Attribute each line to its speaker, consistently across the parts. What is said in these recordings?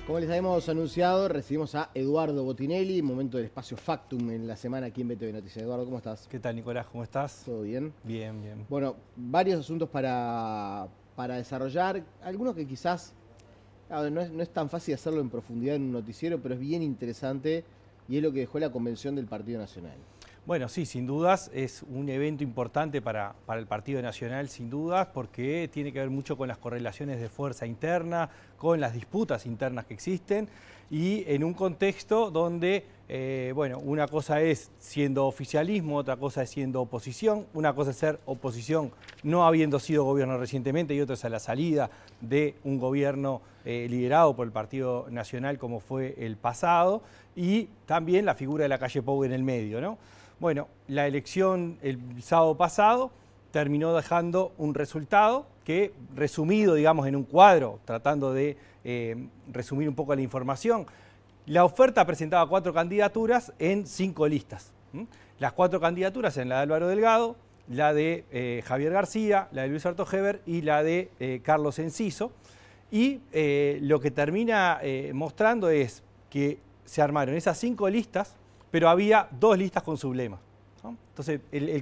Speaker 1: Como les habíamos anunciado, recibimos a Eduardo Botinelli, momento del espacio Factum en la semana aquí en BTV Noticias. Eduardo, ¿cómo estás?
Speaker 2: ¿Qué tal, Nicolás? ¿Cómo estás?
Speaker 1: ¿Todo bien?
Speaker 2: Bien, bien.
Speaker 1: Bueno, varios asuntos para desarrollar, algunos que quizás no es tan fácil hacerlo en profundidad en un noticiero, pero es bien interesante y es lo que dejó la convención del Partido Nacional.
Speaker 2: Bueno, sí, sin dudas es un evento importante para el Partido Nacional, sin dudas, porque tiene que ver mucho con las correlaciones de fuerza interna, con las disputas internas que existen y en un contexto donde, bueno, una cosa es siendo oficialismo, otra cosa es siendo oposición, una cosa es ser oposición no habiendo sido gobierno recientemente y otra es a la salida de un gobierno liderado por el Partido Nacional como fue el pasado y también la figura de la calle Pou en el medio, ¿no? Bueno, la elección el sábado pasado terminó dejando un resultado que, resumido, digamos, en un cuadro, tratando de resumir un poco la información, la oferta presentaba 4 candidaturas en 5 listas. Las 4 candidaturas eran la de Álvaro Delgado, la de Javier García, la de Luis Alto Heber y la de Carlos Enciso. Y lo que termina mostrando es que se armaron esas 5 listas, pero había 2 listas con sublema, ¿no? Entonces, el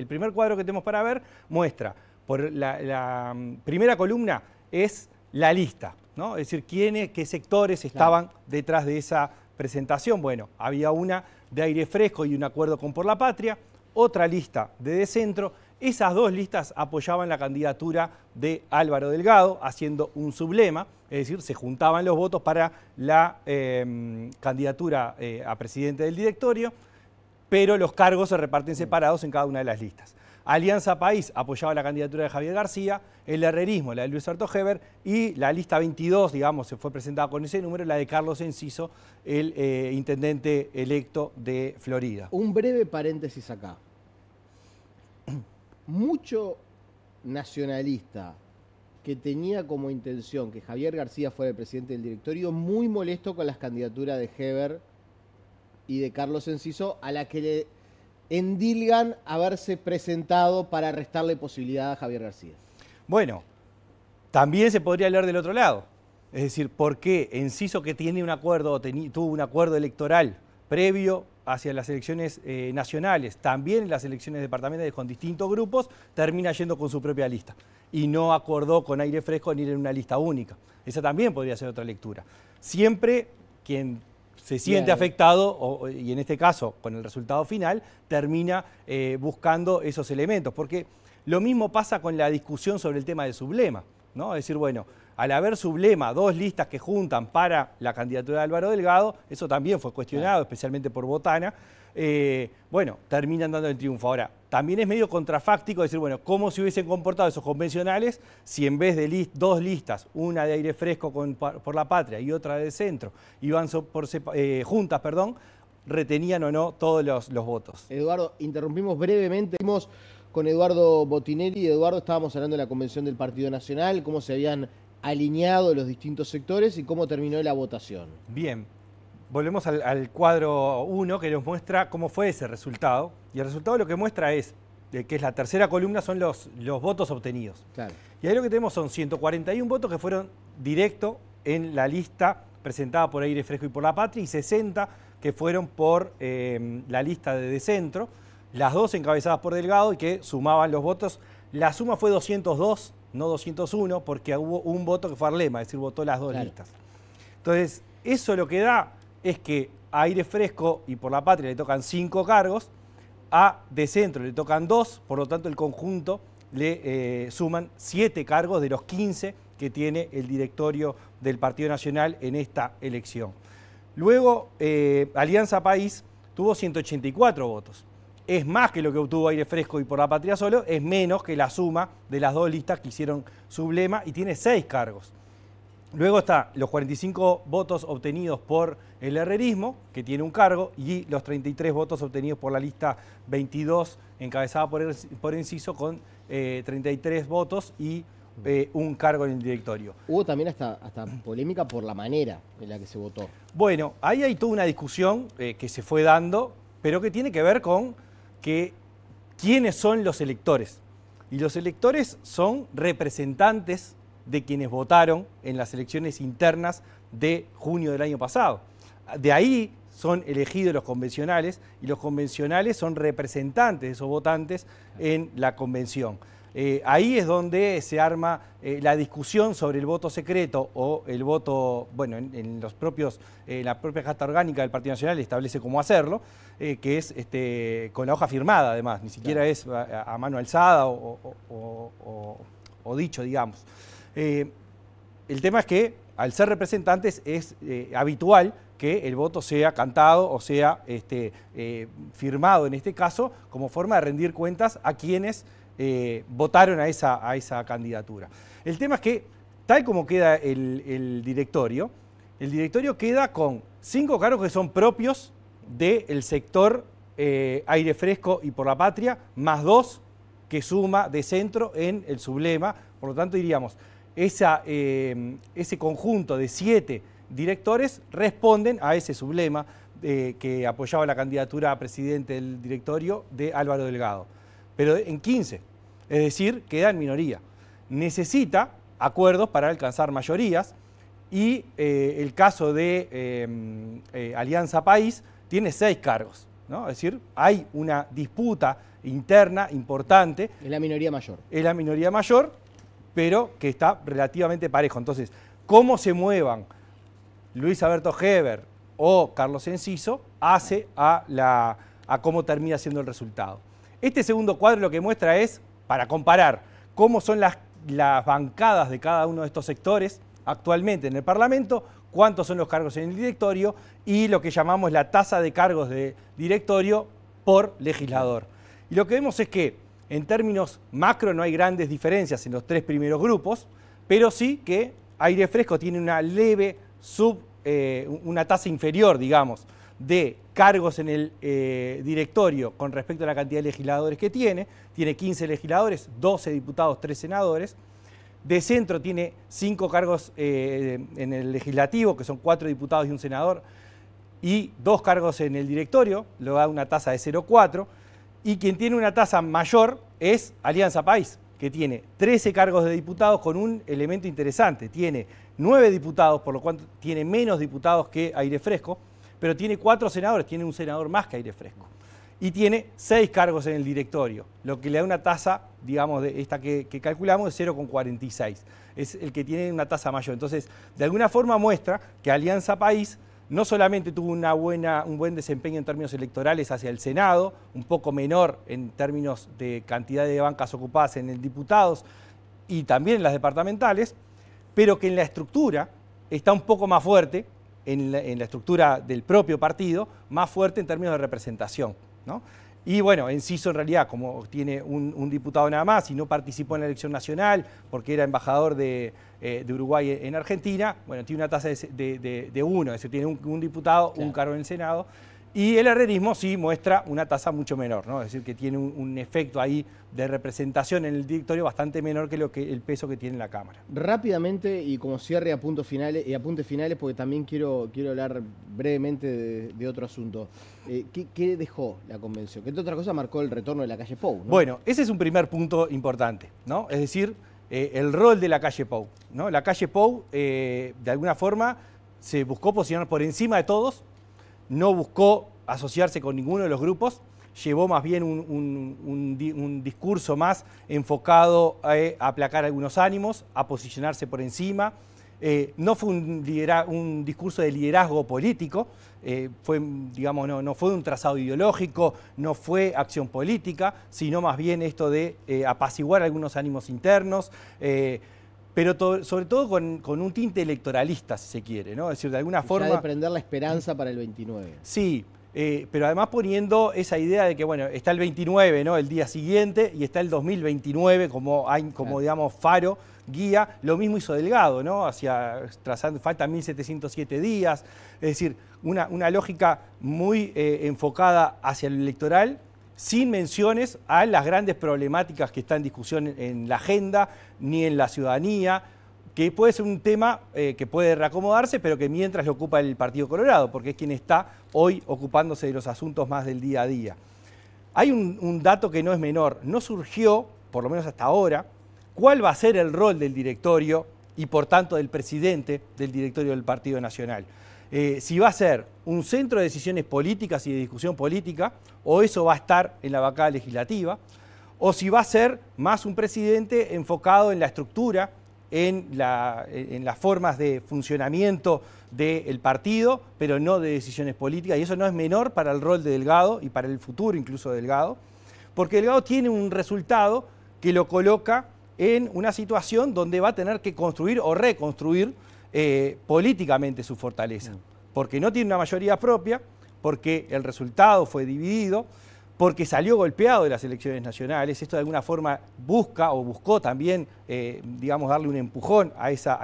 Speaker 2: primer cuadro que tenemos para ver muestra, por la primera columna es la lista, ¿no? Es decir, qué sectores estaban detrás de esa presentación. Bueno, había una de Aire Fresco y un acuerdo con Por la Patria, otra lista de Centro. Esas 2 listas apoyaban la candidatura de Álvaro Delgado, haciendo un sublema, es decir, se juntaban los votos para la candidatura a presidente del directorio, pero los cargos se reparten separados en cada una de las listas. Alianza País apoyaba la candidatura de Javier García, el herrerismo, la de Luis Alto Heber, y la lista 22, digamos, se fue presentada con ese número, la de Carlos Enciso, el intendente electo de Florida.
Speaker 1: Un breve paréntesis acá. Mucho nacionalista que tenía como intención que Javier García fuera el presidente del directorio, muy molesto con las candidaturas de Heber y de Carlos Enciso, a la que le endilgan haberse presentado para restarle posibilidad a Javier García.
Speaker 2: Bueno, también se podría hablar del otro lado. Es decir, ¿por qué Enciso, que tiene un acuerdo, tuvo un acuerdo electoral previo hacia las elecciones nacionales, también en las elecciones departamentales con distintos grupos, termina yendo con su propia lista y no acordó con Aire Fresco ni ir en una lista única? Esa también podría ser otra lectura. Siempre quien se siente afectado, y en este caso con el resultado final, termina buscando esos elementos, porque lo mismo pasa con la discusión sobre el tema del sublema, ¿no? Es decir, bueno, al haber sublema, 2 listas que juntan para la candidatura de Álvaro Delgado, eso también fue cuestionado, especialmente por Botana, bueno, terminan dando el triunfo. Ahora, también es medio contrafáctico decir, bueno, ¿cómo se hubiesen comportado esos convencionales si en vez de 2 listas, una de Aire Fresco por la Patria y otra de Centro, iban juntas, retenían o no todos los votos?
Speaker 1: Eduardo, interrumpimos brevemente. Estuvimos con Eduardo Botinelli. Eduardo, estábamos hablando de la convención del Partido Nacional, cómo se habían alineado los distintos sectores y cómo terminó la votación.
Speaker 2: Bien, volvemos al cuadro 1 que nos muestra cómo fue ese resultado. Y el resultado lo que muestra es, que es la tercera columna, son los votos obtenidos. Claro. Y ahí lo que tenemos son 141 votos que fueron directo en la lista presentada por Aire Fresco y por la Patria y 60 que fueron por la lista de Centro, las 2 encabezadas por Delgado y que sumaban los votos. La suma fue 202, no 201, porque hubo un voto que fue Arlema, es decir, votó las 2 listas. Entonces, eso lo que da es que a Aire Fresco y por la Patria le tocan 5 cargos, a De Centro le tocan 2, por lo tanto el conjunto le suman 7 cargos de los 15 que tiene el directorio del Partido Nacional en esta elección. Luego, Alianza País tuvo 184 votos. Es más que lo que obtuvo Aire Fresco y por la Patria solo, es menos que la suma de las 2 listas que hicieron sublema y tiene 6 cargos. Luego está los 45 votos obtenidos por el herrerismo, que tiene un cargo, y los 33 votos obtenidos por la lista 22, encabezada por Enciso, con 33 votos y un cargo en el directorio.
Speaker 1: Hubo también hasta polémica por la manera en la que se votó.
Speaker 2: Bueno, ahí hay toda una discusión que se fue dando, pero que tiene que ver con quiénes son los electores. Y los electores son representantes de quienes votaron en las elecciones internas de junio del año pasado. De ahí son elegidos los convencionales y los convencionales son representantes de esos votantes en la convención. Ahí es donde se arma la discusión sobre el voto secreto o el voto, bueno, en los propios, la propia Carta Orgánica del Partido Nacional establece cómo hacerlo, que es con la hoja firmada además, ni siquiera es a mano alzada o dicho, digamos. El tema es que al ser representantes es habitual que el voto sea cantado o sea firmado en este caso como forma de rendir cuentas a quienes votaron a esa candidatura. El tema es que, tal como queda el directorio queda con 5 cargos que son propios del sector Aire Fresco y Por la Patria, más 2 que suma de centro en el sublema. Por lo tanto, diríamos, ese conjunto de 7 directores responden a ese sublema que apoyaba la candidatura a presidente del directorio de Álvaro Delgado. Pero en 15, es decir, queda en minoría. Necesita acuerdos para alcanzar mayorías y el caso de Alianza País tiene 6 cargos, ¿no? Es decir, hay una disputa interna importante.
Speaker 1: Es la minoría mayor.
Speaker 2: Es la minoría mayor, pero que está relativamente parejo. Entonces, cómo se muevan Luis Alberto Heber o Carlos Enciso hace a cómo termina siendo el resultado. Este segundo cuadro lo que muestra es, para comparar cómo son las bancadas de cada uno de estos sectores actualmente en el Parlamento, cuántos son los cargos en el directorio y lo que llamamos la tasa de cargos de directorio por legislador. Y lo que vemos es que en términos macro no hay grandes diferencias en los 3 primeros grupos, pero sí que Aire Fresco tiene una leve una tasa inferior, digamos, de cargos en el directorio con respecto a la cantidad de legisladores que tiene. Tiene 15 legisladores, 12 diputados, 3 senadores. De centro tiene 5 cargos en el legislativo, que son 4 diputados y un senador, y 2 cargos en el directorio, lo da una tasa de 0,4. Y quien tiene una tasa mayor es Alianza País, que tiene 13 cargos de diputados con un elemento interesante. Tiene 9 diputados, por lo cual tiene menos diputados que Aire Fresco, pero tiene 4 senadores, tiene un senador más que Aire Fresco. Y tiene 6 cargos en el directorio, lo que le da una tasa, digamos, de esta que calculamos, de 0,46. Es el que tiene una tasa mayor. Entonces, de alguna forma muestra que Alianza País no solamente tuvo un buen desempeño en términos electorales hacia el Senado, un poco menor en términos de cantidad de bancas ocupadas en el diputados y también en las departamentales, pero que en la estructura está un poco más fuerte, en la estructura del propio partido, más fuerte en términos de representación, ¿no? Y bueno, Enciso en realidad, como tiene un diputado nada más y no participó en la elección nacional porque era embajador de Uruguay en Argentina, bueno, tiene una tasa de 1, es decir, tiene un diputado, claro, un cargo en el Senado. Y el herrerismo sí muestra una tasa mucho menor, ¿no? Es decir, que tiene un efecto ahí de representación en el directorio bastante menor que el peso que tiene en la Cámara.
Speaker 1: Rápidamente y como cierre a puntos finales, apuntes finales, porque también quiero hablar brevemente de otro asunto. ¿Qué dejó la convención? ¿Qué otra cosa marcó el retorno de la calle Pou, ¿no?
Speaker 2: Bueno, ese es un primer punto importante, ¿no? Es decir, el rol de la calle Pou, ¿no? La calle Pou, de alguna forma, se buscó posicionar por encima de todos. No buscó asociarse con ninguno de los grupos, llevó más bien un discurso más enfocado a aplacar algunos ánimos, a posicionarse por encima. No fue un discurso de liderazgo político, no fue un trazado ideológico, no fue acción política, sino más bien esto de apaciguar algunos ánimos internos, pero sobre todo con un tinte electoralista, si se quiere, ¿no? Es decir, de alguna forma...
Speaker 1: Ya de prender la esperanza para el 29.
Speaker 2: Sí, pero además poniendo esa idea de que, bueno, está el 29, ¿no? El día siguiente, y está el 2029 como claro, digamos, faro, guía. Lo mismo hizo Delgado, ¿no? Faltan 1707 días. Es decir, una lógica muy enfocada hacia lo electoral, sin menciones a las grandes problemáticas que están en discusión en la agenda, ni en la ciudadanía, que puede ser un tema que puede reacomodarse, pero que mientras lo ocupa el Partido Colorado, porque es quien está hoy ocupándose de los asuntos más del día a día. Hay un dato que no es menor, no surgió, por lo menos hasta ahora, cuál va a ser el rol del directorio y por tanto del presidente del directorio del Partido Nacional. Si va a ser un centro de decisiones políticas y de discusión política, o eso va a estar en la bancada legislativa, o si va a ser más un presidente enfocado en la estructura, en las formas de funcionamiento del partido, pero no de decisiones políticas, y eso no es menor para el rol de Delgado y para el futuro incluso de Delgado, porque Delgado tiene un resultado que lo coloca en una situación donde va a tener que construir o reconstruir políticamente su fortaleza, porque no tiene una mayoría propia, porque el resultado fue dividido, porque salió golpeado de las elecciones nacionales. Esto de alguna forma busca o buscó también, digamos, darle un empujón a esa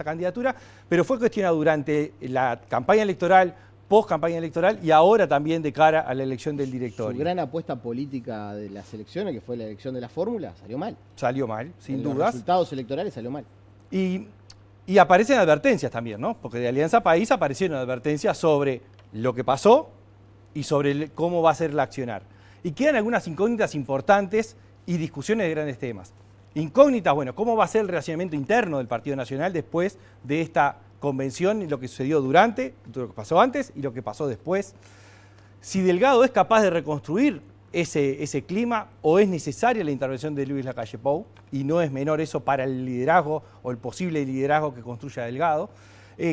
Speaker 2: candidatura, pero fue cuestionado durante la campaña electoral, post-campaña electoral y ahora también de cara a la elección del directorio.
Speaker 1: Su gran apuesta política de las elecciones, que fue la elección de la fórmula, salió mal.
Speaker 2: Salió mal, sin dudas.
Speaker 1: Los resultados electorales salió mal.
Speaker 2: Y aparecen advertencias también, ¿no? Porque de Alianza País aparecieron advertencias sobre lo que pasó y sobre cómo va a ser el accionar. Y quedan algunas incógnitas importantes y discusiones de grandes temas. Incógnitas, bueno, cómo va a ser el relacionamiento interno del Partido Nacional después de esta convención y lo que sucedió durante, lo que pasó antes y lo que pasó después. Si Delgado es capaz de reconstruir ese clima o es necesaria la intervención de Luis Lacalle Pou, y no es menor eso para el liderazgo o el posible liderazgo que construya Delgado.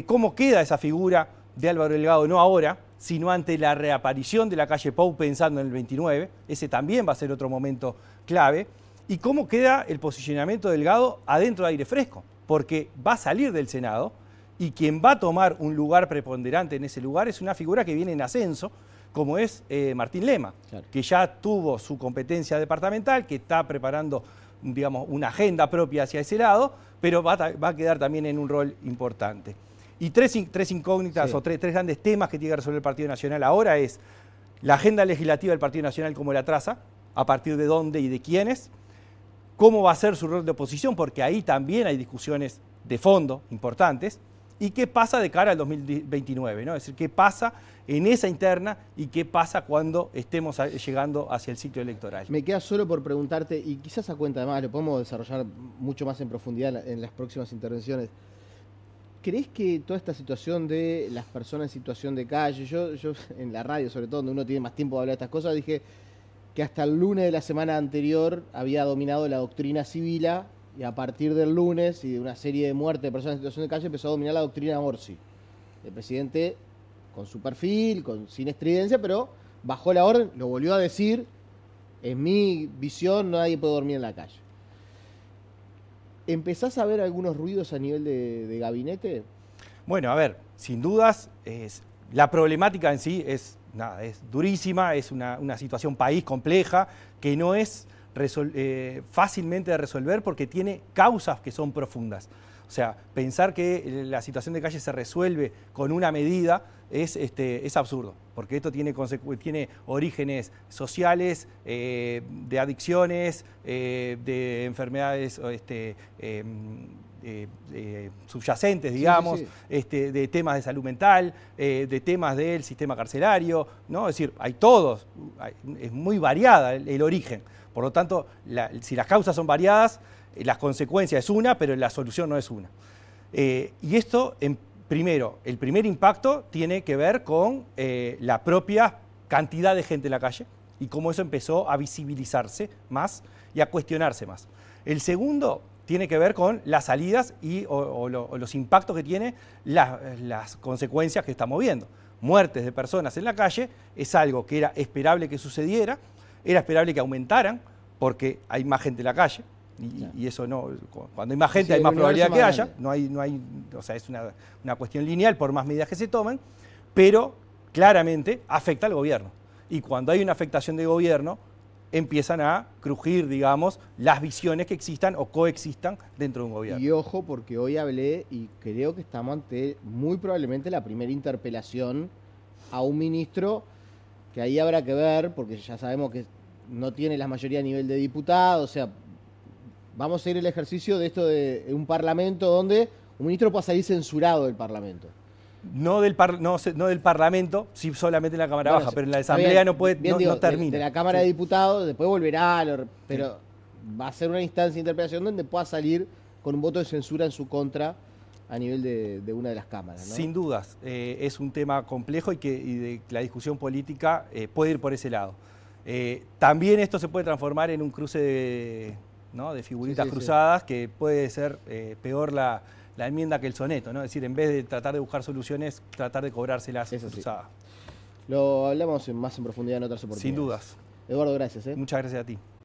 Speaker 2: ¿Cómo queda esa figura de Álvaro Delgado, no ahora, sino ante la reaparición de Lacalle Pou pensando en el 29? Ese también va a ser otro momento clave. ¿Y cómo queda el posicionamiento de Delgado adentro de Aire Fresco? Porque va a salir del Senado y quien va a tomar un lugar preponderante en ese lugar es una figura que viene en ascenso, como es Martín Lema, claro, que ya tuvo su competencia departamental, que está preparando, digamos, una agenda propia hacia ese lado, pero va a quedar también en un rol importante. Y tres incógnitas, sí, o tres grandes temas que tiene que resolver el Partido Nacional ahora es la agenda legislativa del Partido Nacional, cómo la traza, a partir de dónde y de quiénes, cómo va a ser su rol de oposición, porque ahí también hay discusiones de fondo importantes, y qué pasa de cara al 2029, ¿no? Es decir, qué pasa en esa interna y qué pasa cuando estemos llegando hacia el ciclo electoral.
Speaker 1: Me queda solo por preguntarte, y quizás a cuenta además, lo podemos desarrollar mucho más en profundidad en las próximas intervenciones. ¿Crees que toda esta situación de las personas en situación de calle, yo en la radio sobre todo, donde uno tiene más tiempo de hablar de estas cosas, dije que hasta el lunes de la semana anterior había dominado la doctrina civila, y a partir del lunes y de una serie de muertes de personas en situación de calle empezó a dominar la doctrina Orsi. El presidente, con su perfil, sin estridencia, pero bajó la orden, lo volvió a decir: en mi visión nadie puede dormir en la calle. ¿Empezás a ver algunos ruidos a nivel de gabinete?
Speaker 2: Bueno, a ver, sin dudas, la problemática en sí es durísima, es una situación país compleja, que no es fácilmente de resolver porque tiene causas que son profundas. O sea, pensar que la situación de calle se resuelve con una medida es absurdo, porque esto tiene orígenes sociales, de adicciones, de enfermedades subyacentes, digamos, sí, sí. De temas de salud mental, de temas del sistema carcelario, ¿no? Es decir, hay todos, es muy variada el origen. Por lo tanto, si las causas son variadas, las consecuencias es una, pero la solución no es una. Y esto, primero, el primer impacto tiene que ver con la propia cantidad de gente en la calle y cómo eso empezó a visibilizarse más y a cuestionarse más. El segundo tiene que ver con las salidas o los impactos que tiene las consecuencias que estamos viendo. Muertes de personas en la calle es algo que era esperable que sucediera, era esperable que aumentaran porque hay más gente en la calle y eso no, cuando hay más gente, sí, hay más probabilidad que haya, o sea, es una cuestión lineal por más medidas que se tomen, pero claramente afecta al gobierno. Y cuando hay una afectación de gobierno, empiezan a crujir, digamos, las visiones que existan o coexistan dentro de un gobierno.
Speaker 1: Y ojo, porque hoy hablé y creo que estamos ante muy probablemente la primera interpelación a un ministro que ahí habrá que ver, porque ya sabemos que no tiene la mayoría a nivel de diputado, o sea, vamos a ir el ejercicio de esto de un parlamento donde un ministro pueda salir censurado del parlamento.
Speaker 2: No del Parlamento, sí, solamente en la Cámara Baja, pero en la Asamblea no termina.
Speaker 1: De la Cámara de Diputados, después volverá, pero va a ser una instancia de interpelación donde pueda salir con un voto de censura en su contra a nivel de una de las cámaras, ¿no?
Speaker 2: Sin dudas, es un tema complejo y la discusión política puede ir por ese lado. También esto se puede transformar en un cruce de figuritas cruzadas, que puede ser peor la enmienda que el soneto, ¿no? Es decir, en vez de tratar de buscar soluciones, tratar de cobrárselas cruzadas.
Speaker 1: Lo hablamos más en profundidad en otras oportunidades.
Speaker 2: Sin dudas.
Speaker 1: Eduardo, gracias.
Speaker 2: Muchas gracias a ti.